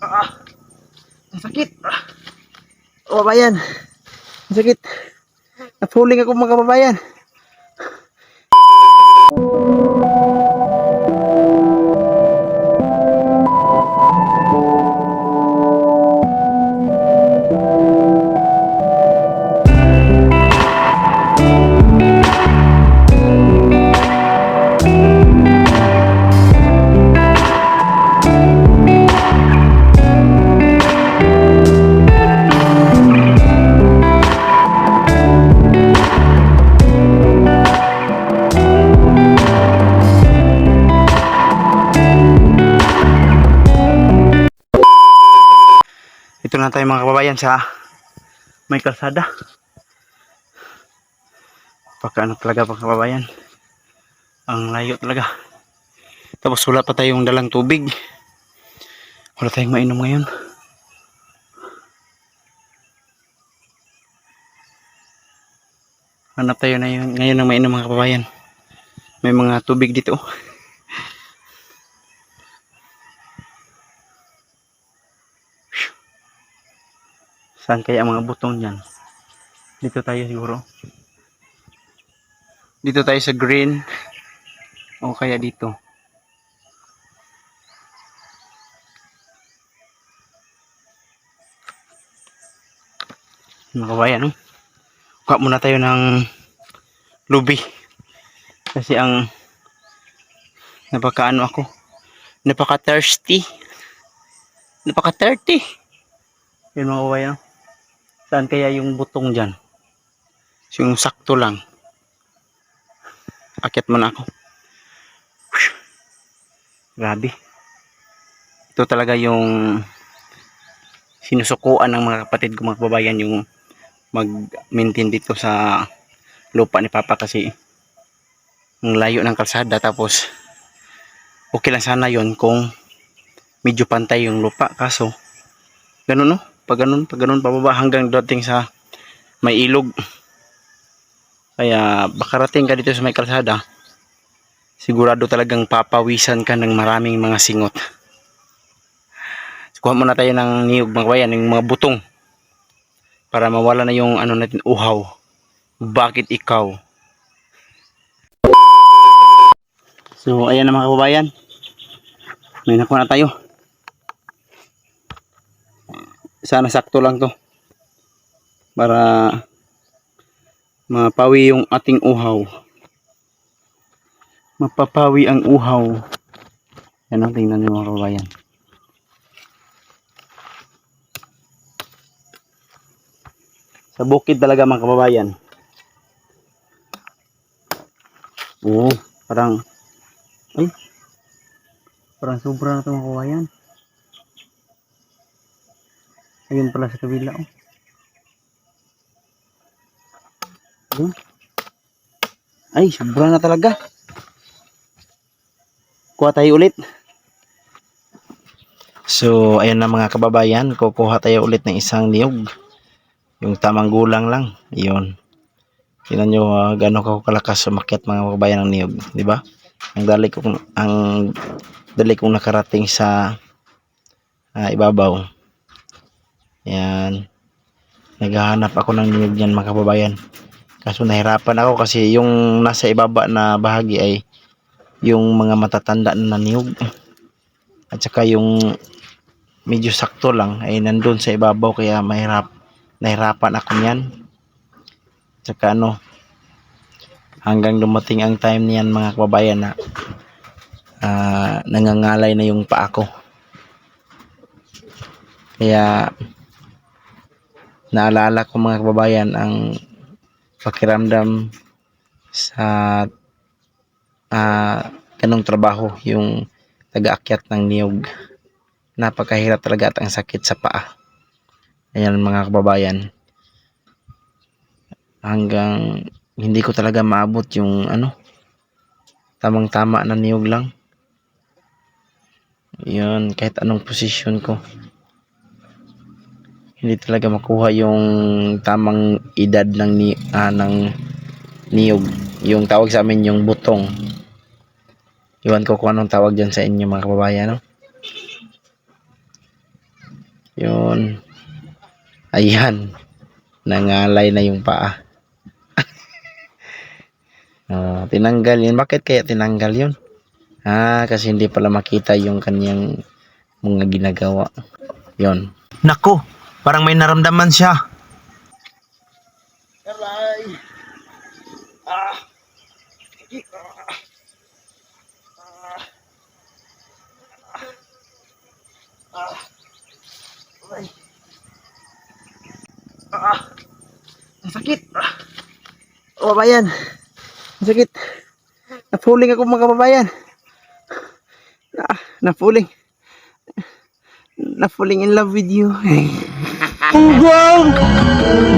Ah, ang sakit. Oh, kababayan. Ang sakit. Napuling ako mga kababayan. Ito na tayo mga kababayan sa may kalsada. Pagkaano talaga mga kababayan. Ang layo talaga. Tapos wala pa tayong dalang tubig. Wala tayong mainom ngayon. Hanap tayo na yun, ngayon ng mainom mga kababayan. May mga tubig dito. Saan kaya ang mga butong dyan? Dito tayo siguro. Dito tayo sa green. O kaya dito. Mga kabayan, no? Kuha muna tayo ng lubi. Kasi ang napakaano ako. Napaka-thirsty. Napaka-thirsty. Yun mga kabayan, no? Saan kaya yung butong dyan? Yung sakto lang. Akyat muna ako. Grabe. Ito talaga yung sinusukuan ng mga kapatid ko mga kababayan, yung mag-maintain dito sa lupa ni Papa kasi ang layo ng kalsada. Tapos okay lang sana yon kung medyo pantay yung lupa, kaso ganun, no? Pag ganun pababa hanggang dating sa may ilog. Kaya bakarating ka dito sa may kalsada, sigurado talagang papawisan ka ng maraming mga singot. So, kuha muna tayo ng niyog mga kabayan, yung mga butong, para mawala na yung ano natin, uhaw. Bakit ikaw? So ayan na mga kababayan, may nakuha na tayo. Sana sakto lang to para mapawi yung ating uhaw. Mapapawi ang uhaw. Yan ang tingnan nyo mga kababayan. Sa bukid talaga mga kababayan. Oo, parang ay, parang sobra na ito mga kababayan. Ayun pala sa kabila, oh. Ay, sobra na talaga. Kuha tayo ulit. So ayan na mga kababayan, kukuha tayo ulit ng isang niyog. Yung tamang gulang lang. Yun. Tingnan nyo gano'n ako kalakas umakyat mga kababayan ng niyog, di ba? Ang dali kong nakarating sa ibabaw. Yan. Naghahanap ako ng niyog niyan mga kababayan. Kaso nahirapan ako kasi yung nasa ibaba na bahagi ay yung mga matatanda na niyog. At saka yung medyo sakto lang ay nandun sa ibabaw, kaya nahirapan ako niyan. Tsaka ano, hanggang dumating ang time niyan mga kababayan na nangangalay na yung paa ko. Kaya naalala ko mga kababayan ang pakiramdam sa ganong trabaho, yung taga-akyat ng niyog. Napakahirap talaga at ang sakit sa paa. Ayan mga kababayan, hanggang hindi ko talaga maabot yung tamang tama na niyog lang. Yun, kahit anong posisyon ko, hindi talaga makuha yung tamang edad ng niyog. Yung tawag sa amin yung butong. Iwan ko kung anong tawag dyan sa inyo mga kababayan, no? Yun. Ayan. Nangalay na yung paa. Tinanggal yun. Bakit kaya tinanggal yun? Kasi hindi pala makita yung kanyang mga ginagawa. Yun. Nako, parang may naramdaman siya. Aray. Aray. Ang sakit. Kababayan. Ang sakit. Napuling ako mga kababayan. Napuling. Napuling in love with you. Punggong!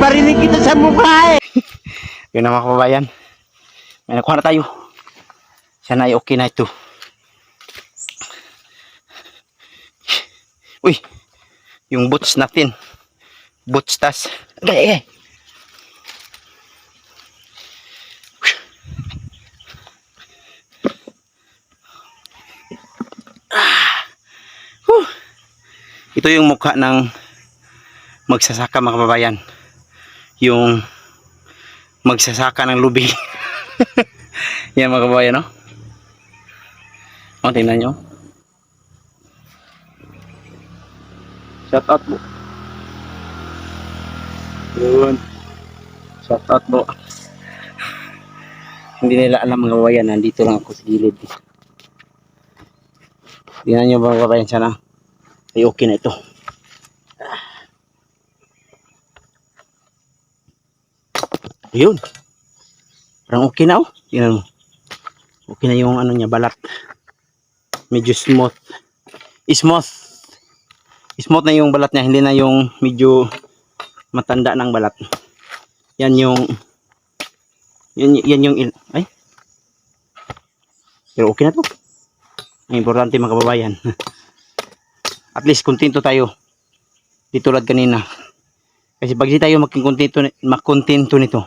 Barinig kita sa mukha eh! Yun na mga kababayan. May nakuha na tayo. Sana ay okay na ito. Uy! Yung boots natin. Boots tas. Okay. Ito yung mukha ng magsasaka mga kababayan. Yung magsasaka ng lubi. Yan mga kababayan, no? Tingnan nyo. Shout out po. Yun. Shout out po. Hindi nila alam mga kababayan, nandito lang ako sa gilid. Tingnan nyo mga kababayan, sana ay okay na ito. Ayun. Parang okay na, oh. Tingnan mo. Okay na yung ano niya, balat. Medyo smooth. Smooth na yung balat niya, hindi na yung medyo matanda ng balat. Yan yung ay. Pero okay na to. Ang importante mga kababayan. At least kontento tayo. Di tulad kanina. Kasi pag di tayo makontento nito,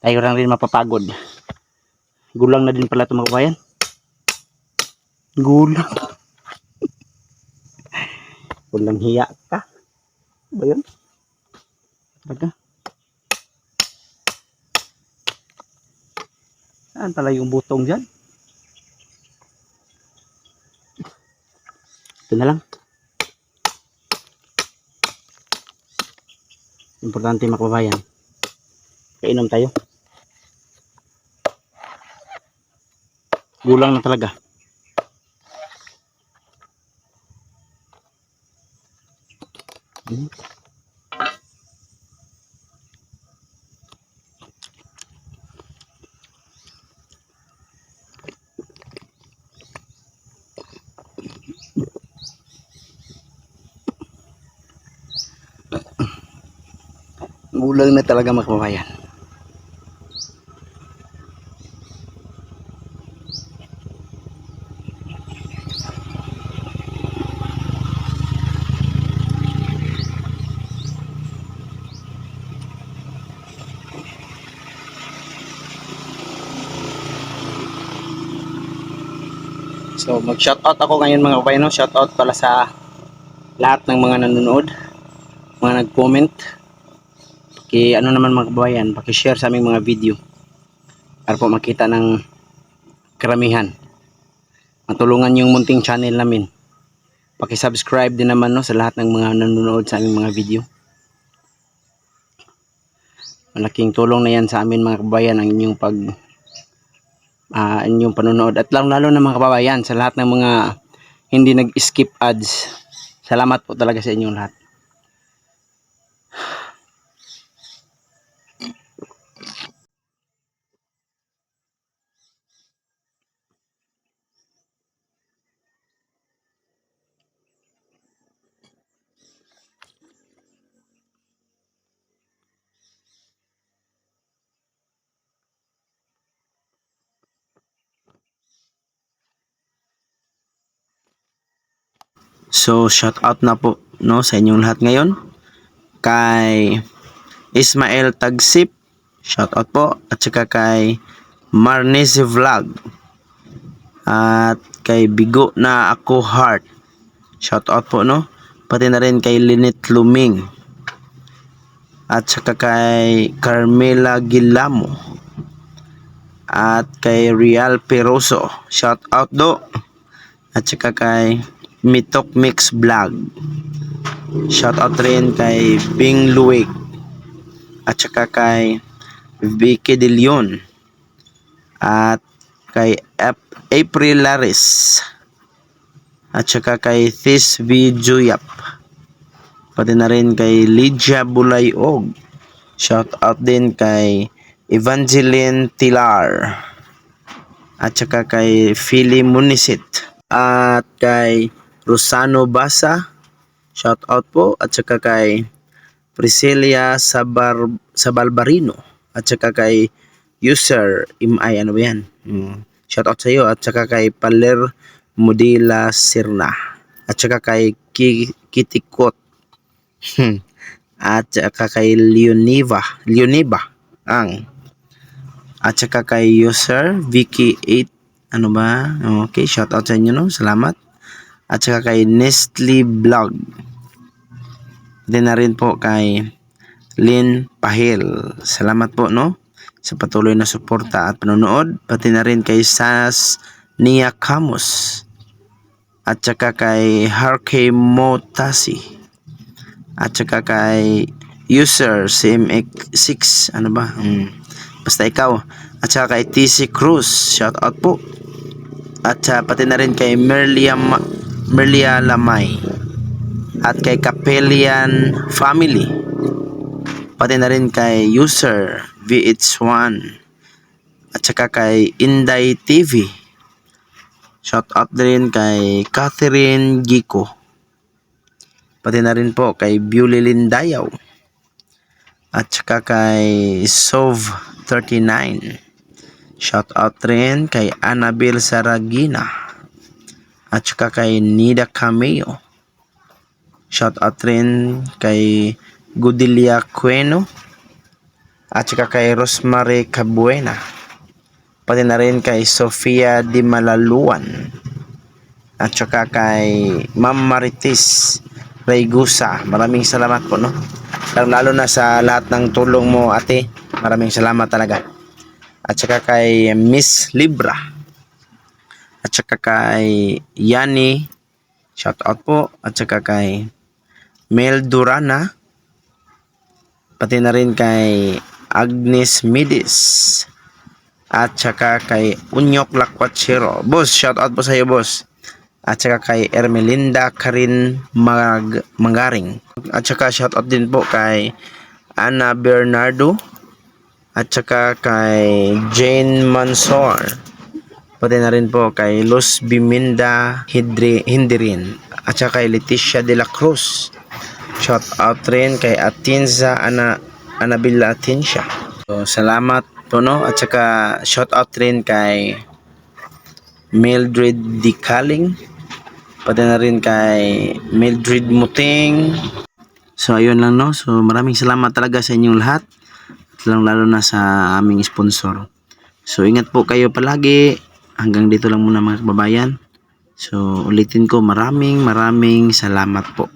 tayo lang rin mapapagod. Gulang na din pala ito mga kababayan. Gulang. Gulang hiya ka. Ba yun? Talaga. Saan pala yung butong dyan? Ito na lang. Importante mga kababayan. Kainom tayo. Gulang na talaga. Gulang na talaga mga kababayan. So mag-shoutout ako ngayon mga kababayan, no? Shoutout pala sa lahat ng mga nanonood, mga nag-comment. Ano naman mga kababayan, paki-share sa aming mga video para po makita ng karamihan. Matulungan yung munting channel namin. Paki-subscribe din naman, no, sa lahat ng mga nanonood sa aming mga video. Malaking tulong na yan sa amin mga kababayan ang inyong inyong panonood, at lalo na mga kababayan sa lahat ng mga hindi nag-skip ads. Salamat po talaga sa inyong lahat. So shout out na po, no, sa inyong lahat ngayon. Kay Ismael Tagsip, shout out po, at saka kay Marnese Vlog, at kay Bigo na Ako Heart, shout out po, no. pati na rin kay Lynette Luming, at saka kay Carmela Gilamo, at kay Real Peroso, shout out do, at saka kay Mitok Mix Vlog, shout out rin kay Bing Luwig, at saka kay Vicky De Leon, at kay April Laris, at saka kay This V. Juyap, pati na rin kay Lydia Bulayog, shout out din kay Evangeline Tilar, at saka kay Philly Munisit, at kay Rosano Basa, shout out po, at saka kay Priscilla Sabalbarino, at saka kay user imay, ano ba yan? Shout out sa iyo, at saka kay Paler Modila Sirna, at saka kay Kitikot, at saka kay Leoniva ang, at saka kay user Vicky 8, ano ba? Okay, shout out sa inyo, no? Salamat. At saka kay Nestle Vlog. Din na rin po kay Lynn Pahil. Salamat po, no, sa patuloy na suporta at panonood. Pati na rin kay Sas Nia Camus, at saka kay Harkey Motasi, at saka kay user CMX6, ano ba? Basta ikaw. At saka kay TC Cruz, shout out po. At pati na rin kay Merlia Lamay, at kay Capellian Family, pati na rin kay user VH1, at saka kay Inday TV, shout out din kay Catherine Gico, pati na rin po kay Bewley Dayaw, at saka kay Sov 39, shout out rin kay Annabel Saragina, at saka kay Nida Cameo, shout out rin kay Gudilia Queno, at saka kay Rosemary Cabuena, pati na rin kay Sofia Di Malaluan, at saka kay Ma'am Marites Raygusa. Maraming salamat po, no, lalo na sa lahat ng tulong mo, ate. Maraming salamat talaga. At saka kay Miss Libra, at saka kay Yani, shout out po, at saka kay Mel Durana, pati na rin kay Agnes Midis, at saka kay Unyok Lakwachero. Boss, shout out po sa iyo, boss. At saka kay Ermelinda Karin Mangaring, at saka shout out din po kay Ana Bernardo, at saka kay Jane Mansor, pati na rin po kay Luz Biminda Hindirin, at saka kay Leticia de la Cruz. Shout out rin kay Atinza Anabila Atinsya. So, salamat po, no? At saka shout out rin kay Mildred Dicaling, pati na rin kay Mildred Muting. So ayun lang, no. So maraming salamat talaga sa inyong lahat, lalo na sa aming sponsor. So ingat po kayo palagi. Hanggang dito lang muna, mga kababayan. So ulitin ko, maraming salamat po.